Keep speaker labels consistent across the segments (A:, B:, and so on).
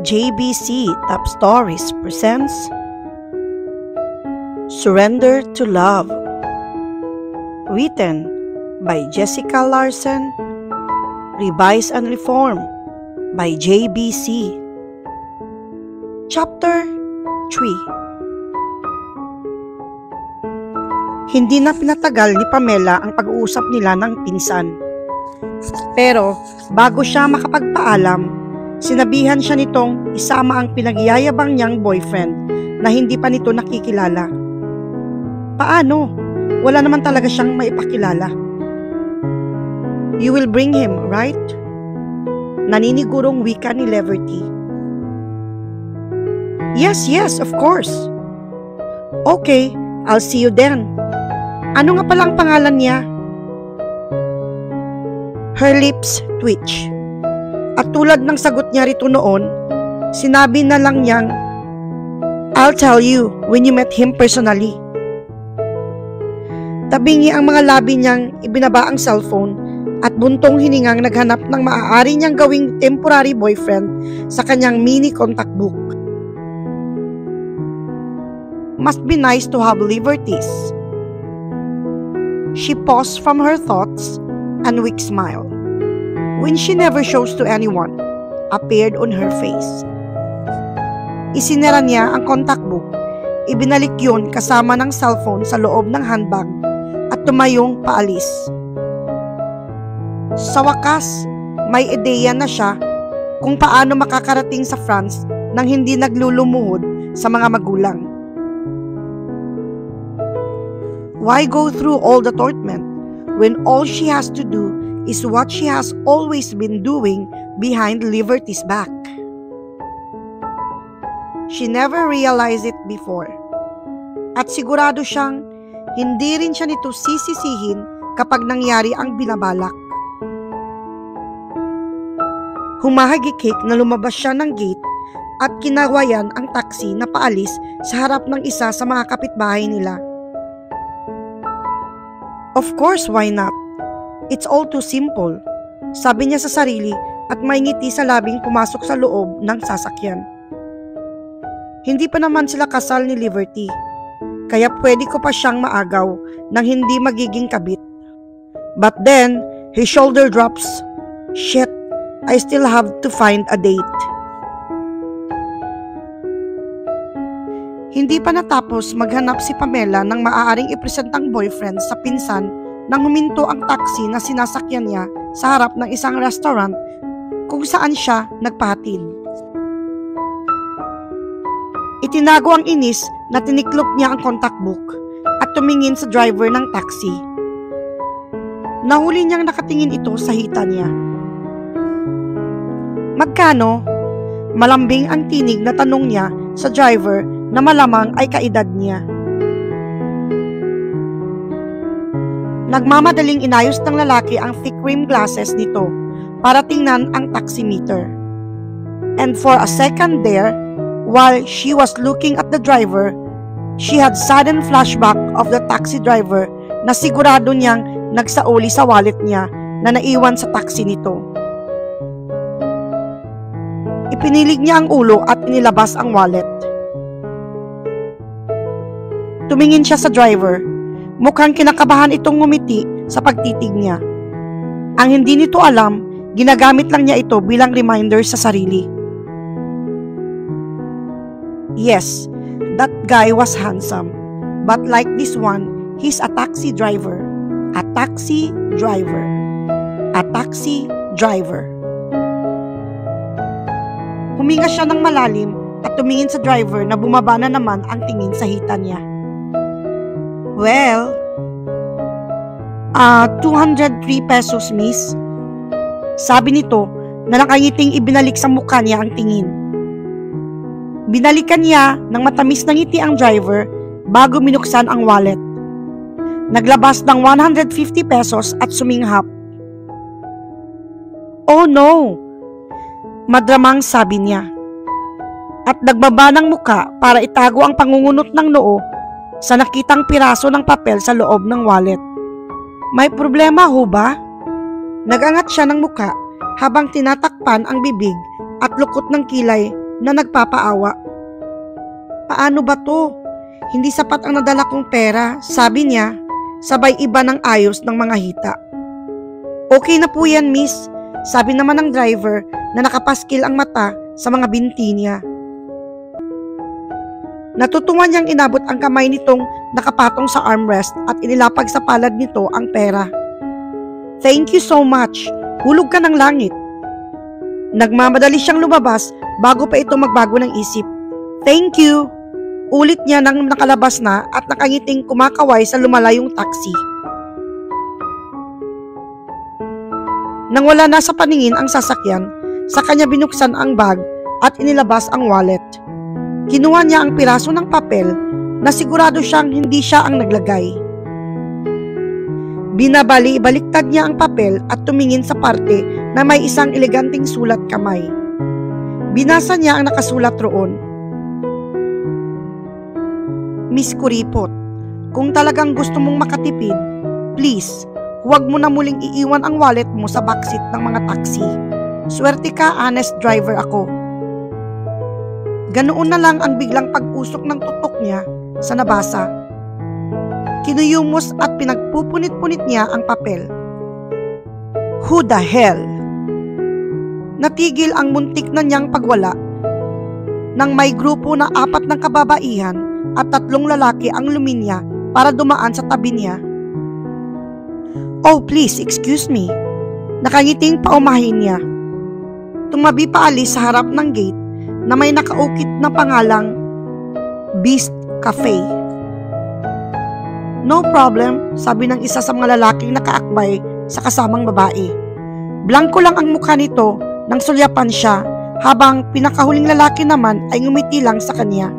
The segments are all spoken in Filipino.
A: JBC Top Stories presents Surrender to Love, written by Jessica Larson, revised and reformed by JBC. Chapter 3. Hindi na pinatagal ni Pamela ang pag-uusap nila ng pinsan. Pero bago siya makapagpaalam, sinabihan siya nitong isama ang pinagyayabang niyang boyfriend na hindi pa nito nakikilala. Paano? Wala naman talaga siyang maipakilala. You will bring him, right? Naninigurong wika ni Leverty. Yes, of course. Okay, I'll see you then. Ano nga palang pangalan niya? Her lips twitch. At tulad ng sagot niya rito noon, sinabi na lang niyang, I'll tell you when you met him personally. Tabingi ang mga labi niyang ibinaba ang cellphone at buntong hiningang naghanap ng maaari niyang gawing temporary boyfriend sa kanyang mini contact book. Must be nice to have liberties. She paused from her thoughts and weak smile, when she never shows to anyone, appeared on her face. Isinara niya ang contact book, ibinalik yun kasama ng cellphone sa loob ng handbag at tumayong paalis. Sa wakas, may ideya na siya kung paano makakarating sa France nang hindi naglulumuhod sa mga magulang. Why go through all the torment when all she has to do is what she has always been doing behind Liberty's back? She never realized it before. At sigurado siyang hindi rin siya nito sisisihin kapag nangyari ang binabalak. Humahagikik na lumabas siya ng gate at kinawayan ang taxi na paalis sa harap ng isa sa mga kapitbahay nila. Of course, why not? It's all too simple, sabi niya sa sarili at may ngiti sa labing pumasok sa loob ng sasakyan. Hindi pa naman sila kasal ni Liberty, kaya pwede ko pa siyang maagaw nang hindi magiging kabit. But then, his shoulder drops. Shit, I still have to find a date. Hindi pa natapos maghanap si Pamela ng maaaring ipresentang boyfriend sa pinsan nang huminto ang taxi na sinasakyan niya sa harap ng isang restaurant kung saan siya nagpahatid. Itinago ang inis na tiniklop niya ang contact book at tumingin sa driver ng taxi. Nahuli niyang nakatingin ito sa hita niya. Magkano? Malambing ang tinig na tanong niya sa driver na malamang ay kaedad niya. Nagmamadaling inayos ng lalaki ang thick rim glasses nito para tingnan ang taximeter. And for a second there, while she was looking at the driver, she had sudden flashback of the taxi driver na sigurado niyang nagsauli sa wallet niya na naiwan sa taxi nito. Ipinilig niya ang ulo at inilabas ang wallet. Tumingin siya sa driver. Mukhang kinakabahan itong ngumiti sa pagtitig niya. Ang hindi nito alam, ginagamit lang niya ito bilang reminder sa sarili. Yes, that guy was handsome. But like this one, he's a taxi driver. A taxi driver. A taxi driver. Huminga siya ng malalim at tumingin sa driver na bumaba na naman ang tingin sa hita niya. Well, 203 pesos, miss. Sabi nito na nakangiting ibinalik sa mukha niya ang tingin. Binalikan niya ng matamis na ngiti ang driver bago minuksan ang wallet. Naglabas ng 150 pesos at suminghap. Oh no! Madramang sabi niya. At nagbaba ng muka para itago ang pangungunot ng noo sa nakitang piraso ng papel sa loob ng wallet. May problema ho ba? Nagangat siya ng muka habang tinatakpan ang bibig at lukot ng kilay na nagpapaawa. Paano ba to? Hindi sapat ang nadala kong pera, sabi niya, sabay iba ng ayos ng mga hita. Okay na po yan, miss, sabi naman ng driver na nakapaskil ang mata sa mga binti niya. Natutuwa niyang inabot ang kamay nitong nakapatong sa armrest at inilapag sa palad nito ang pera. Thank you so much, hulog ka ng langit. Nagmamadali siyang lumabas bago pa ito magbago ng isip. Thank you, ulit niya nang nakalabas na at nakangiting kumakaway sa lumalayong taxi. Nang wala na sa paningin ang sasakyan, sa kanya binuksan ang bag at inilabas ang wallet. Kinuha niya ang piraso ng papel na sigurado siyang hindi siya ang naglagay. Binabali-baliktad niya ang papel at tumingin sa parte na may isang eleganteng sulat kamay. Binasa niya ang nakasulat roon. Miss Kuripot, kung talagang gusto mong makatipid, please, huwag mo na muling iiwan ang wallet mo sa backseat ng mga taxi. Swerte ka, honest driver ako. Ganoon na lang ang biglang pag-usok ng tutok niya sa nabasa. Kinuyumos at pinagpupunit-punit niya ang papel. Who the hell? Natigil ang muntik na niyang pagwala nang may grupo na 4 ng kababaihan at 3 lalaki ang luminya para dumaan sa tabi niya. Oh please, excuse me. Nakangiting paumahin niya. Tumabi paalis sa harap ng gate na may nakaukit na pangalang Beast Cafe. No problem, sabi ng isa sa mga lalaking nakaakbay sa kasamang babae. Blanko lang ang mukha nito nang sulyapan siya, habang pinakahuling lalaki naman ay ngumiti lang sa kanya.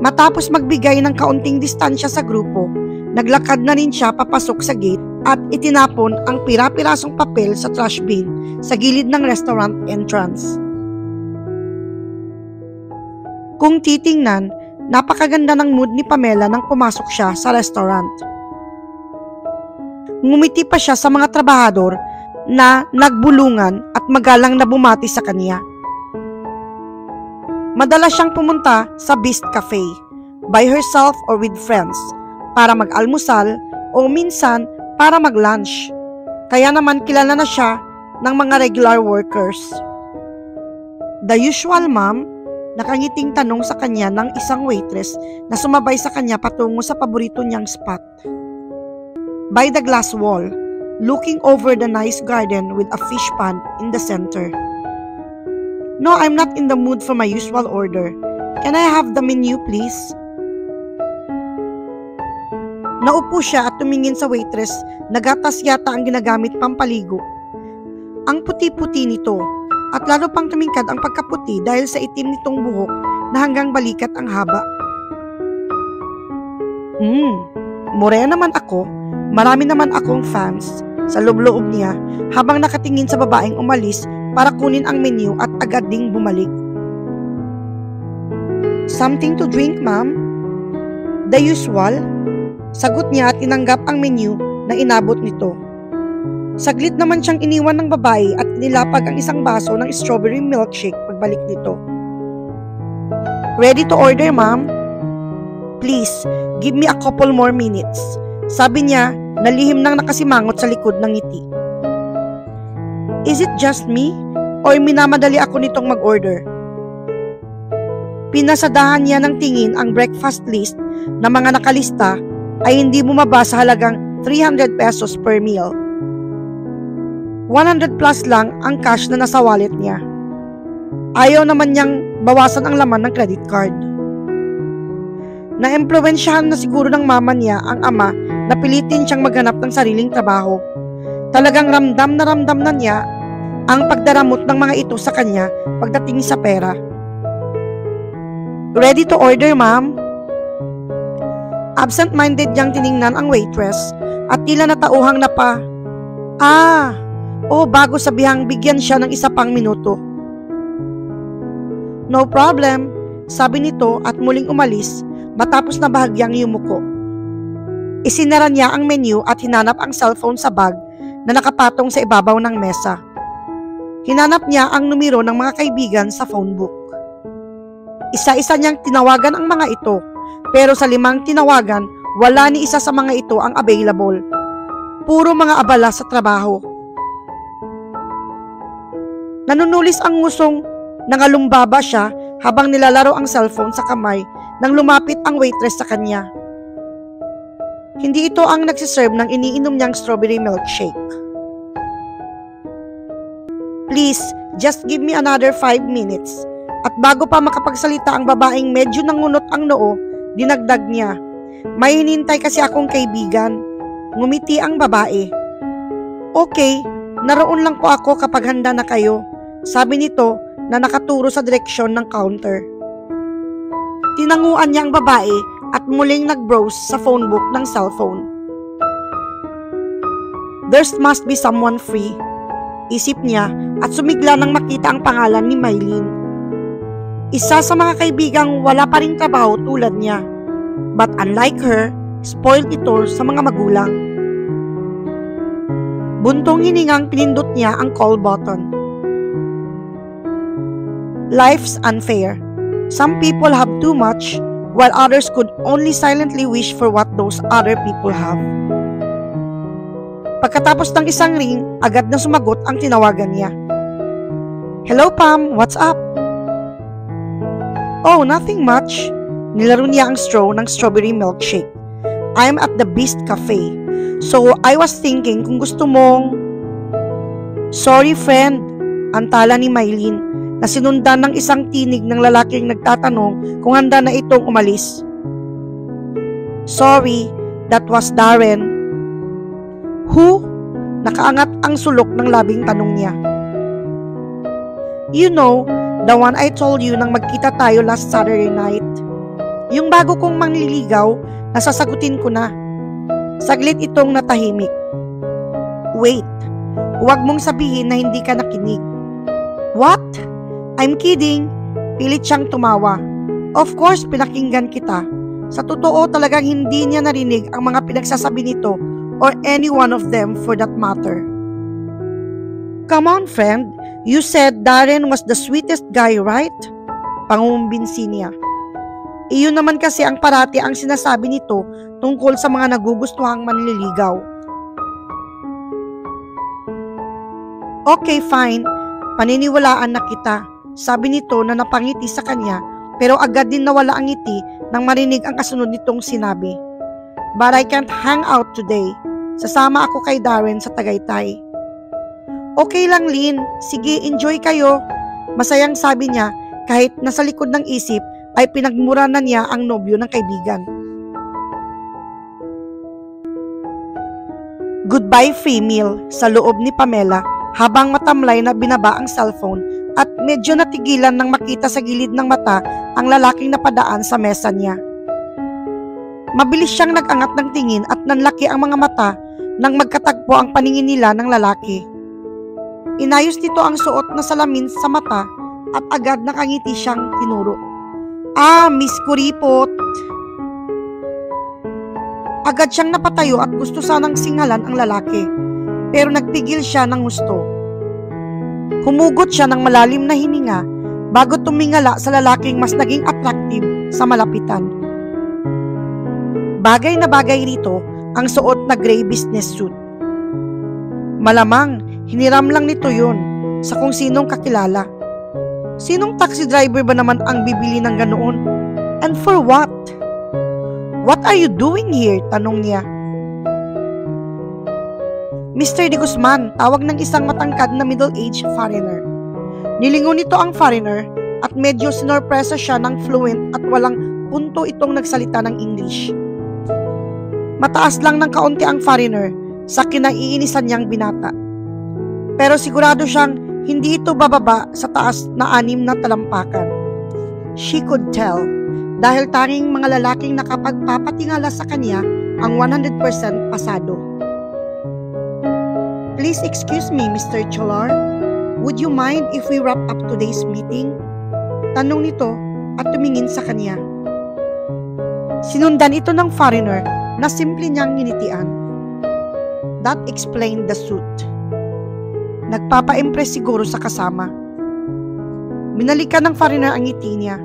A: Matapos magbigay ng kaunting distansya sa grupo, naglakad na rin siya papasok sa gate at itinapon ang pira-pirasong papel sa trash bin sa gilid ng restaurant entrance. Kung titingnan, napakaganda ng mood ni Pamela nang pumasok siya sa restaurant. Ngumiti pa siya sa mga trabahador na nagbulungan at magalang na bumati sa kanya. Madalas siyang pumunta sa Beast Cafe, by herself or with friends, para mag-almusal o minsan para mag-lunch. Kaya naman kilala na siya ng mga regular workers. The usual, ma'am? Nakangiting tanong sa kanya ng isang waitress na sumabay sa kanya patungo sa paborito niyang spot. By the glass wall, looking over the nice garden with a fish pond in the center. No, I'm not in the mood for my usual order. Can I have the menu, please? Naupo siya at tumingin sa waitress na gatas yata ang ginagamit pampaligo. Ang puti-puti nito at lalo pang tumingkad ang pagkaputi dahil sa itim nitong buhok na hanggang balikat ang haba. Morena naman ako, marami naman akong fans, sa loob-loob niya habang nakatingin sa babaeng umalis para kunin ang menu at agad ding bumalik. Something to drink, ma'am? The usual? Sagot niya at tinanggap ang menu na inabot nito. Saglit naman siyang iniwan ng babae at inilapag ang isang baso ng strawberry milkshake pagbalik nito. Ready to order, ma'am? Please, give me a couple more minutes. Sabi niya na lihim nang nakasimangot sa likod ng ngiti. Is it just me? O minamadali ako nitong mag-order? Pinasadahan niya ng tingin ang breakfast list na mga nakalista ay hindi bumaba sa halagang 300 pesos per meal. 100 plus lang ang cash na nasa wallet niya. Ayaw naman niyang bawasan ang laman ng credit card. Na-impluwensyahan na siguro ng mama niya ang ama na pilitin siyang maghanap ng sariling trabaho. Talagang ramdam na niya ang pagdaramot ng mga ito sa kanya pagdating sa pera. Ready to order, ma'am? Absent-minded niyang tiningnan ang waitress at tila natauhang na pa. Bago sabihang bigyan siya ng isa pang minuto. No problem, sabi nito at muling umalis matapos na bahagyang yumuko. Isinara niya ang menu at hinanap ang cellphone sa bag na nakapatong sa ibabaw ng mesa. Hinanap niya ang numero ng mga kaibigan sa phone book. Isa-isa niyang tinawagan ang mga ito, pero sa 5 tinawagan, wala ni isa sa mga ito ang available. Puro mga abala sa trabaho. Nanunulis ang ngusong, nangalumbaba siya habang nilalaro ang cellphone sa kamay nang lumapit ang waitress sa kanya. Hindi ito ang nagsiserve ng iniinom niyang strawberry milkshake. Please, just give me another 5 minutes. At bago pa makapagsalita ang babaeng medyo nangunot ang noo, dinagdag niya. May hinintay kasi akong kaibigan. Ngumiti ang babae. Okay, naroon lang po ako kapag handa na kayo, sabi nito na nakaturo sa direksyon ng counter. Tinanguan niya ang babae at muling nag-browse sa phone book ng cellphone. There must be someone free, isip niya at sumigla nang makita ang pangalan ni Mylene. Isa sa mga kaibigang wala pa ring trabaho tulad niya. But unlike her, spoiled ito sa mga magulang. Buntong hiningang pinindot niya ang call button. Life's unfair. Some people have too much, while others could only silently wish for what those other people have. Pagkatapos ng isang ring, agad na sumagot ang tinawagan niya. Hello Pam, what's up? Oh, nothing much. Nilaro niya ang straw ng strawberry milkshake. I'm at the Beast Cafe. So, I was thinking kung gusto mong... Sorry friend, antala ni Mylene na sinundan ng isang tinig ng lalaking nagtatanong kung handa na itong umalis. Sorry, that was Darren. Who? Nakaangat ang sulok ng labing tanong niya. You know, the one I told you nang magkita tayo last Saturday night. Yung bago kong mangliligaw, nasasagutin ko na. Saglit itong natahimik. Wait, huwag mong sabihin na hindi ka nakinig. What? I'm kidding. Pilit siyang tumawa. Of course, pinakinggan kita. Sa totoo talagang hindi niya narinig ang mga pinagsasabi nito or any one of them for that matter. Come on, friend. You said Darren was the sweetest guy, right? Pangumbinsi niya. Iyon naman kasi ang parati ang sinasabi nito tungkol sa mga nagugustuhang manliligaw. Okay, fine. Paniniwalaan na kita, sabi nito na napangiti sa kanya pero agad din nawala ang ngiti nang marinig ang kasunod nitong sinabi. But I can't hang out today. Sasama ako kay Darren sa Tagaytay. Okay lang, Lynn. Sige, enjoy kayo. Masayang sabi niya kahit nasa likod ng isip ay pinagmura na niya ang nobyo ng kaibigan. Goodbye free meal sa loob ni Pamela habang matamlay na binaba ang cellphone at medyo natigilan nang makita sa gilid ng mata ang lalaking napadaan sa mesa niya. Mabilis siyang nag-angat ng tingin at nanlaki ang mga mata nang magkatagpo ang paningin nila ng lalaki. Inayos nito ang suot na salamin sa mata at agad nakangiti siyang tinuro. Ah, Miss Kuripot. Agad siyang napatayo at gusto sanang singalan ang lalaki, pero nagpigil siya ng gusto. Humugot siya ng malalim na hininga bago tumingala sa lalaking mas naging attractive sa malapitan. Bagay na bagay rito ang suot na gray business suit. Malamang, hiniram lang nito yun sa kung sinong kakilala. Sinong taxi driver ba naman ang bibili ng ganoon? And for what? What are you doing here? Tanong niya. Mr. De Guzman, tawag ng isang matangkad na middle-aged foreigner. Nilingon nito ang foreigner at medyo sinorpresa siya ng fluent at walang punto itong nagsalita ng English. Mataas lang ng kaunti ang foreigner sa kinaiinisan niyang binata. Pero sigurado siyang hindi ito bababa sa taas na 6 na talampakan. She could tell dahil tanging mga lalaking nakapagpapatingala sa kanya ang 100% pasado. Please excuse me, Mr. Cholar. Would you mind if we wrap up today's meeting? Tanong nito at tumingin sa kanya. Sinundan ito ng foreigner na simple niyang nginitian. That explained the suit. Nagpapa-impress siguro sa kasama. Binalikan ng foreigner ang ngiti niya.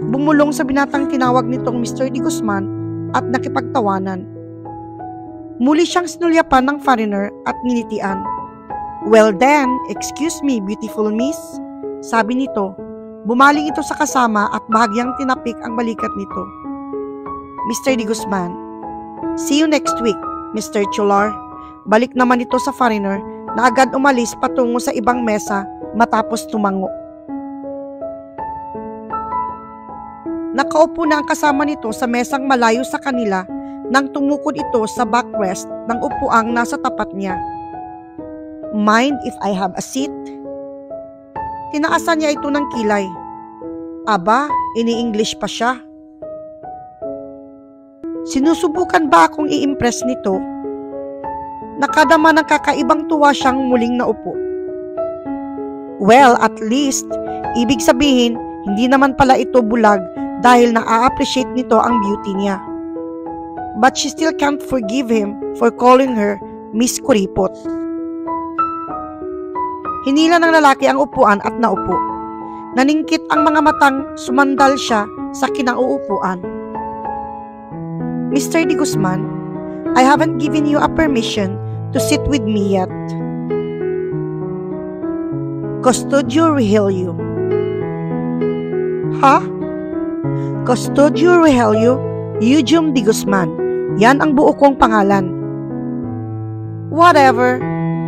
A: Bumulong sa binatang tinawag nitong Mr. De Guzman at nakipagtawanan. Muli siyang sinulyapan ng foreigner at nginitian. "Well then, excuse me, beautiful miss," sabi nito. Bumaling ito sa kasama at bahagyang tinapik ang balikat nito. "Mr. De Guzman, see you next week, Mr. Chular." Balik naman ito sa foreigner na agad umalis patungo sa ibang mesa matapos tumango. Nakaupo na ang kasama nito sa mesang malayo sa kanila nang tumukod ito sa backrest ng upuang nasa tapat niya. "Mind if I have a seat?" Tinaasan niya ito ng kilay. Aba, ini-English pa siya. Sinusubukan ba akong i-impress nito? Nakadama ng kakaibang tuwa siyang muling naupo. Well, at least, ibig sabihin, hindi naman pala ito bulag dahil na-appreciate nito ang beauty niya. But she still can't forgive him for calling her Miss Kuripot. Hinila ng lalaki ang upuan at naupo. Naningkit ang mga matang sumandal siya sa kinauupuan. "Mr. De Guzman, I haven't given you a permission to sit with me yet." "Custodio Rogelio." "Ha? Custodio Rogelio Eugene De Guzman. Yan ang buo kong pangalan." Whatever.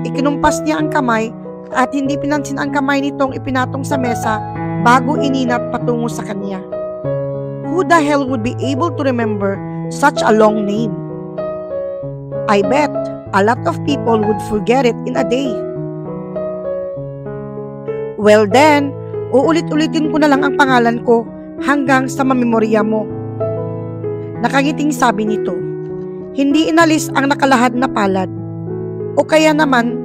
A: Ikinumpas niya ang kamay at hindi pinansin ang kamay nitong ipinatong sa mesa bago ininat patungo sa kanya. Who the hell would be able to remember such a long name? I bet a lot of people would forget it in a day. "Well then, uulit-ulitin ko na lang ang pangalan ko hanggang sa mamemorya mo." Nakangiting sabi nito. Hindi inalis ang nakalahad na palad. "O kaya naman,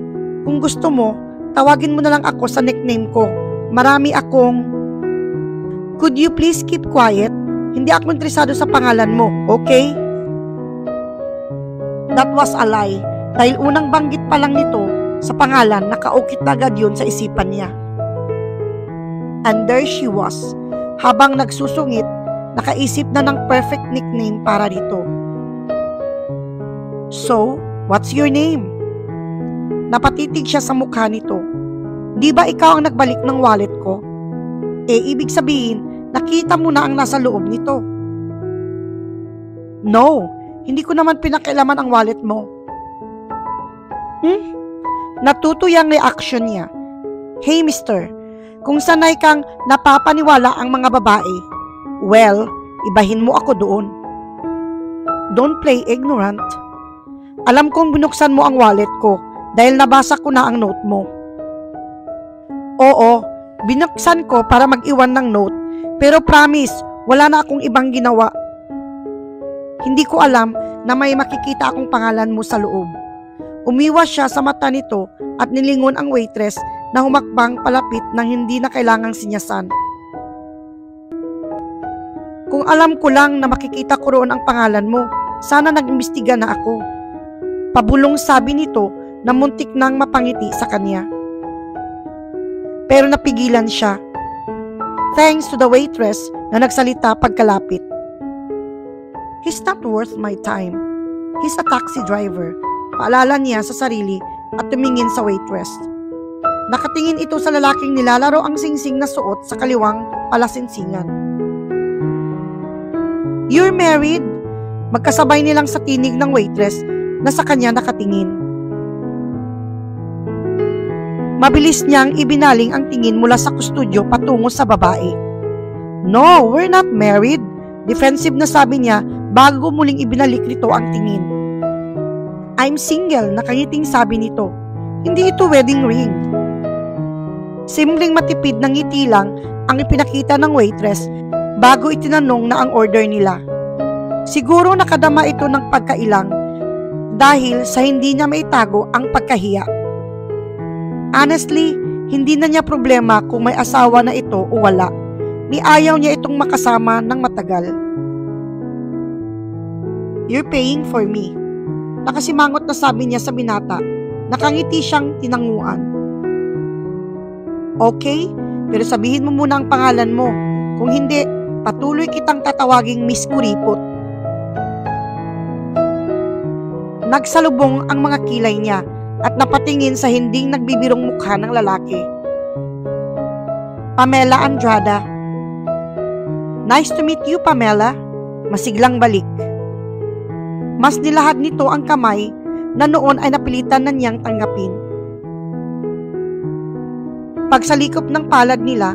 A: kung gusto mo, tawagin mo na lang ako sa nickname ko. Marami akong..." "Could you please keep quiet? Hindi ako interesado sa pangalan mo, okay?" That was a lie, dahil unang banggit pa lang nito sa pangalan, nakaukit na agad yun sa isipan niya. And there she was, habang nagsusungit, nakaisip na ng perfect nickname para dito. "So, what's your name?" Napatitig siya sa mukha nito. "Di ba ikaw ang nagbalik ng wallet ko? Ibig sabihin, nakita mo na ang nasa loob nito." "No, hindi ko naman pinakialaman ang wallet mo." Natutuyang reaction niya. "Hey mister, kung sanay kang napapaniwala ang mga babae, well, ibahin mo ako doon. Don't play ignorant. Alam kong binuksan mo ang wallet ko dahil nabasa ko na ang note mo." "Oo, binuksan ko para mag-iwan ng note, pero promise, wala na akong ibang ginawa. Hindi ko alam na may makikita akong pangalan mo sa loob." Umiwas siya sa mata nito at nilingon ang waitress na humakbang palapit nang hindi na kailangang sinyasan. "Kung alam ko lang na makikita ko roon ang pangalan mo, sana nag-imbestiga na ako." Pabulong sabi nito na muntik nang mapangiti sa kanya. Pero napigilan siya. Thanks to the waitress na nagsalita pagkalapit. "He's not worth my time. He's a taxi driver." Paalala niya sa sarili at tumingin sa waitress. Nakatingin ito sa lalaking nilalaro ang singsing na suot sa kaliwang palasinsingan. "You're married?" Magkasabay nilang sa tinig ng waitress na sa kanya nakatingin. Mabilis niyang ibinaling ang tingin mula sa kustudyo patungo sa babae. "No, we're not married." Defensive na sabi niya bago muling ibinalik nito ang tingin. "I'm single," nakangiting sabi nito. "Hindi ito wedding ring." Simpleng matipid ng ngiti lang ang ipinakita ng waitress bago itinanong na ang order nila. Siguro nakadama ito ng pagkailang dahil sa hindi niya maitago ang pagkahiya. Honestly, hindi na niya problema kung may asawa na ito o wala. Niayaw niya itong makasama ng matagal. "You're paying for me." Nakasimangot na sabi niya sa binata. Nakangiti siyang tinanguan. Okay, pero sabihin mo muna ang pangalan mo. Kung hindi, patuloy kitang tatawaging Miss Kuripot. Nagsalubong ang mga kilay niya at napatingin sa hinding nagbibirong mukha ng lalaki. Pamela Andrada. Nice to meet you, Pamela. Masiglang balik. Mas nilahad nito ang kamay na noon ay napilitan na niyang tanggapin. Pagsalikop ng palad nila,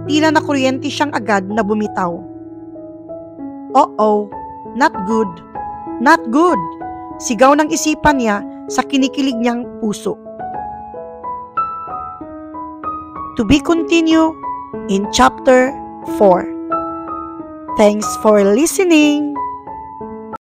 A: tila na kuryente siyang agad na bumitaw. Oh, not good. Not good. Sigaw ng isipan niya sa kinikilig niyang puso. To be continued in Chapter 4. Thanks for listening!